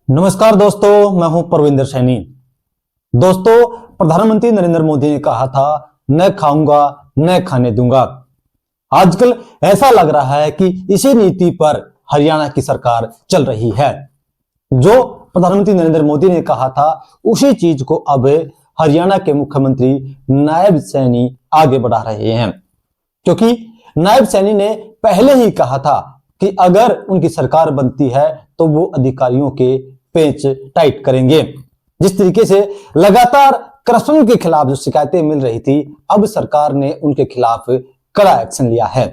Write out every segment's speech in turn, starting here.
नमस्कार दोस्तों, मैं हूं परविंदर सैनी। दोस्तों, प्रधानमंत्री नरेंद्र मोदी ने कहा था, न खाऊंगा न खाने दूंगा। आजकल ऐसा लग रहा है कि इसी नीति पर हरियाणा की सरकार चल रही है। जो प्रधानमंत्री नरेंद्र मोदी ने कहा था, उसी चीज को अब हरियाणा के मुख्यमंत्री नायब सैनी आगे बढ़ा रहे हैं। क्योंकि नायब सैनी ने पहले ही कहा था कि अगर उनकी सरकार बनती है तो वो अधिकारियों के पेच टाइट करेंगे। जिस तरीके से लगातार करप्शन के खिलाफ जो शिकायतें मिल रही थी, अब सरकार ने उनके खिलाफ कड़ा एक्शन लिया है।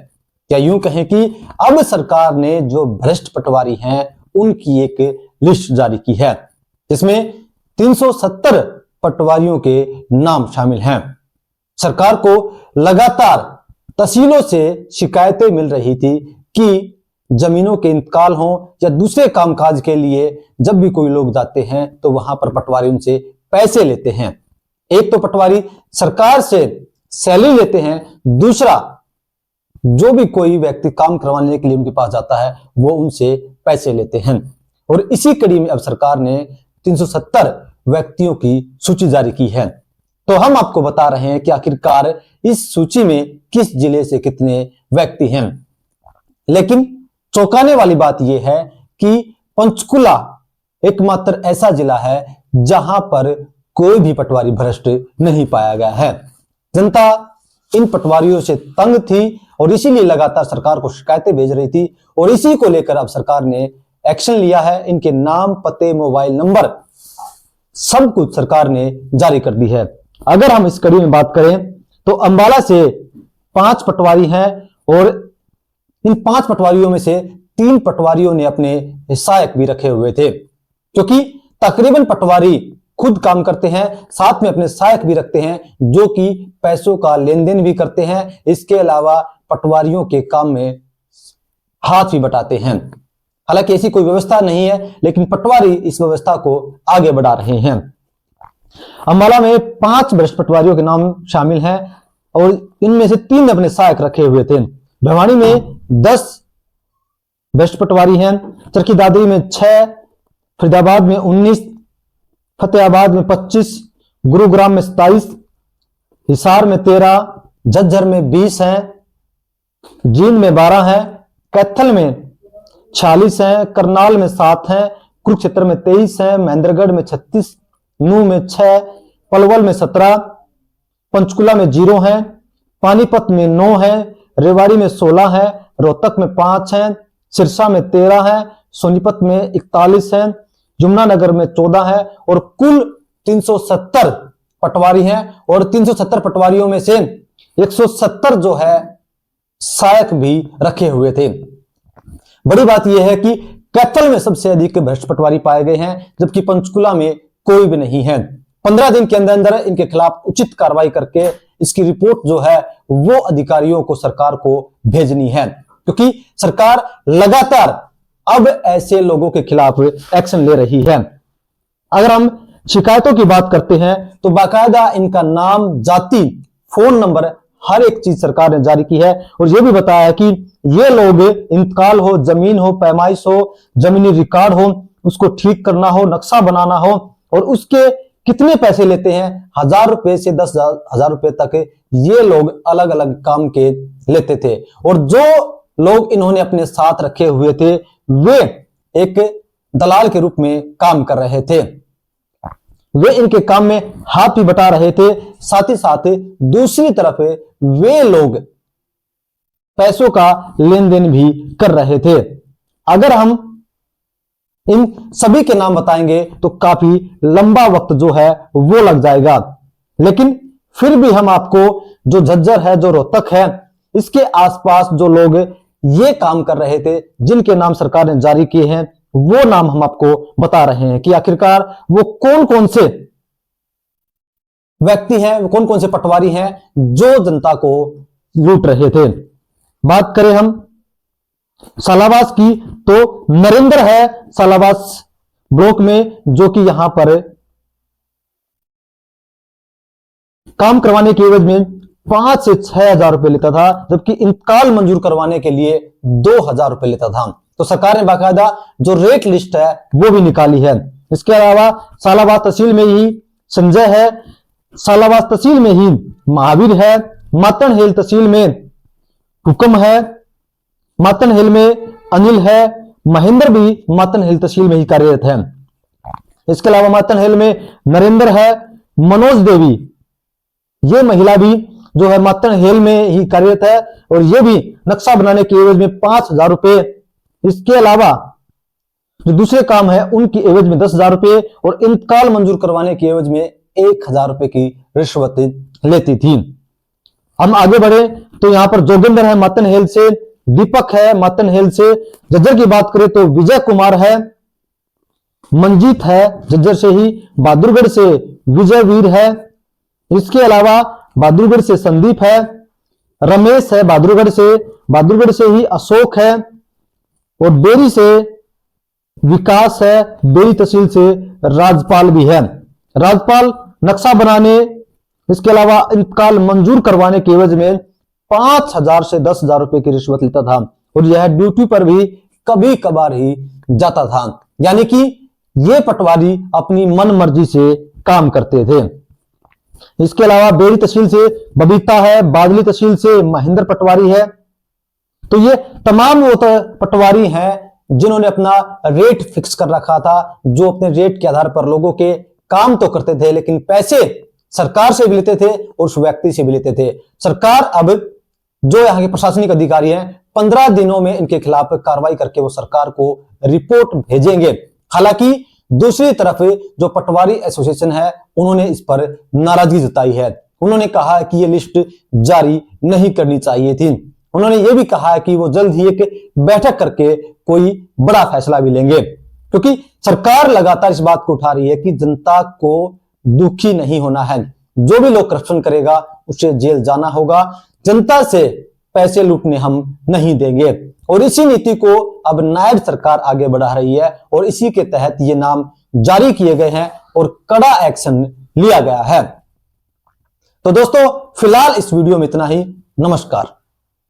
या यूं कहें कि अब सरकार ने जो भ्रष्ट पटवारी हैं उनकी एक लिस्ट जारी की है, जिसमें 370 पटवारियों के नाम शामिल हैं। सरकार को लगातार तहसीलों से शिकायतें मिल रही थी कि जमीनों के इंतकाल हो या दूसरे कामकाज के लिए जब भी कोई लोग जाते हैं तो वहां पर पटवारी उनसे पैसे लेते हैं। एक तो पटवारी सरकार से सैलरी लेते हैं, दूसरा जो भी कोई व्यक्ति काम करवाने के लिए उनके पास जाता है वो उनसे पैसे लेते हैं। और इसी कड़ी में अब सरकार ने 370 व्यक्तियों की सूची जारी की है। तो हम आपको बता रहे हैं कि आखिरकार इस सूची में किस जिले से कितने व्यक्ति हैं। लेकिन चौंकाने वाली बात यह है कि पंचकुला एकमात्र ऐसा जिला है जहां पर कोई भी पटवारी भ्रष्ट नहीं पाया गया है। जनता इन पटवारियों से तंग थी और इसीलिए लगातार सरकार को शिकायतें भेज रही थी और इसी को लेकर अब सरकार ने एक्शन लिया है। इनके नाम, पते, मोबाइल नंबर सब कुछ सरकार ने जारी कर दी है। अगर हम इस कड़ी में बात करें तो अंबाला से 5 पटवारी हैं और इन 5 पटवारियों में से 3 पटवारियों ने अपने सहायक भी रखे हुए थे, क्योंकि तकरीबन पटवारी खुद काम करते हैं, साथ में अपने सहायक भी रखते हैं जो कि पैसों का लेन देन भी करते हैं। इसके अलावा पटवारियों के काम में हाथ भी बटाते हैं। हालांकि ऐसी कोई व्यवस्था नहीं है, लेकिन पटवारी इस व्यवस्था को आगे बढ़ा रहे हैं। अंबाला में 5 भ्रष्ट पटवारियों के नाम शामिल हैं और इनमें से 3 ने अपने सहायक रखे हुए थे। भिवानी में 10 भ्रष्ट पटवारी हैं, चरखी दादरी में 6, फरीदाबाद में 19, फतेहाबाद में 25, गुरुग्राम में 27, हिसार में 13, झज्जर में 20 हैं, जींद में 12 हैं, कैथल में 46 हैं, करनाल में 7 हैं, कुरुक्षेत्र में 23 हैं, महेंद्रगढ़ में 36, नूह में 6, पलवल में 17, पंचकुला में 0 हैं, पानीपत में 9 है, रेवाड़ी में 16 है, रोहतक में 5 हैं, सिरसा में 13 है, सोनीपत में 41 है, यमुनानगर में 14 है और कुल 370 पटवारी हैं। और 370 पटवारियों में से 170 जो है सहायक भी रखे हुए थे। बड़ी बात यह है कि कैथल में सबसे अधिक भ्रष्ट पटवारी पाए गए हैं, जबकि पंचकुला में कोई भी नहीं है। 15 दिन के अंदर अंदर इनके खिलाफ उचित कार्रवाई करके इसकी रिपोर्ट जो है वो अधिकारियों को, सरकार को भेजनी है, क्योंकि सरकार लगातार अब ऐसे लोगों के खिलाफ एक्शन ले रही है। अगर हम शिकायतों की बात करते हैं तो बाकायदा इनका नाम, जाति, फोन नंबर, हर एक चीज सरकार ने जारी की है और यह भी बताया है कि ये लोग इंतकाल हो, जमीन हो, पैमाइश हो, जमीनी रिकॉर्ड हो, उसको ठीक करना हो, नक्शा बनाना हो और उसके कितने पैसे लेते हैं। 1000 रुपए से 10,000 रुपए तक ये लोग अलग अलग काम के लेते थे। और जो लोग इन्होंने अपने साथ रखे हुए थे वे एक दलाल के रूप में काम कर रहे थे। वे इनके काम में हाथ भी बटा रहे थे, साथ ही साथ दूसरी तरफ वे लोग पैसों का लेन देन भी कर रहे थे। अगर हम इन सभी के नाम बताएंगे तो काफी लंबा वक्त जो है वो लग जाएगा, लेकिन फिर भी हम आपको जो झज्जर है, जो रोहतक है, इसके आसपास जो लोग ये काम कर रहे थे, जिनके नाम सरकार ने जारी किए हैं, वो नाम हम आपको बता रहे हैं कि आखिरकार वो कौन कौन से व्यक्ति हैं, वो कौन कौन से पटवारी हैं जो जनता को लूट रहे थे। बात करें हम सालावास की तो नरेंद्र है सालावास ब्लॉक में, जो कि यहां पर काम करवाने की एवज में 5 से 6 हजार रुपए लेता था, जबकि इंतकाल मंजूर करवाने के लिए 2,000 रुपए लेता था। तो सरकार ने बाकायदा जो रेट लिस्ट है वो भी निकाली है। इसके अलावा सालाबाद तहसील में ही संजय है, सालाबाद तहसील में ही महावीर है, मातनहेल तहसील में हुक्म है, मातनहेल में अनिल है, महेंद्र भी मातनहेल तहसील में ही कार्यरत है। इसके अलावा मातनहेल में नरेंद्र है, मनोज देवी ये महिला भी जो है मातनहेल में ही कार्यरत है और ये भी नक्शा बनाने के एवज में 5,000 रुपए, इसके अलावा जो दूसरे काम है उनकी एवज में 10,000 रुपए और इंतकाल मंजूर करवाने की एवज में 1,000 रुपए की रिश्वत लेती थी। हम आगे बढ़े तो यहां पर जोगिंदर है मातनहेल से, दीपक है मातनहेल से, जज्जर की बात करें तो विजय कुमार है, मंजीत है जज्जर से ही, बहादुरगढ़ से विजय वीर है, इसके अलावा बहादुरगढ़ से संदीप है, रमेश है बहादुरगढ़ से ही अशोक है और बेरी से विकास है, बेरी तहसील से राजपाल भी है। राजपाल नक्शा बनाने इसके अलावा इंतकाल मंजूर करवाने के एवज में 5,000 से 10,000 रुपए की रिश्वत लेता था और यह ड्यूटी पर भी कभी कभार ही जाता था। यानी कि ये पटवारी अपनी मन मर्जी से काम करते थे। इसके अलावा बेरी तहसील से बबीता है, बादली तहसील से महेंद्र पटवारी है। तो ये तमाम वो पटवारी हैं जिन्होंने अपना रेट फिक्स कर रखा था, जो अपने रेट के आधार पर लोगों के काम तो करते थे लेकिन पैसे सरकार से भी लेते थे और उस व्यक्ति से भी लेते थे। सरकार अब जो यहाँ के प्रशासनिक अधिकारी हैं 15 दिनों में इनके खिलाफ कार्रवाई करके वो सरकार को रिपोर्ट भेजेंगे। हालांकि दूसरी तरफ जो पटवारी एसोसिएशन है उन्होंने इस पर नाराजगी जताई है। उन्होंने कहा कि ये लिस्ट जारी नहीं करनी चाहिए थी। उन्होंने ये भी कहा है कि वो जल्द ही एक बैठक करके कोई बड़ा फैसला भी लेंगे, क्योंकि सरकार लगातार इस बात को उठा रही है कि जनता को दुखी नहीं होना है। जो भी लोग करप्शन करेगा उसे जेल जाना होगा, जनता से पैसे लूटने हम नहीं देंगे। और इसी नीति को अब नायब सरकार आगे बढ़ा रही है और इसी के तहत ये नाम जारी किए गए हैं और कड़ा एक्शन लिया गया है। तो दोस्तों फिलहाल इस वीडियो में इतना ही। नमस्कार।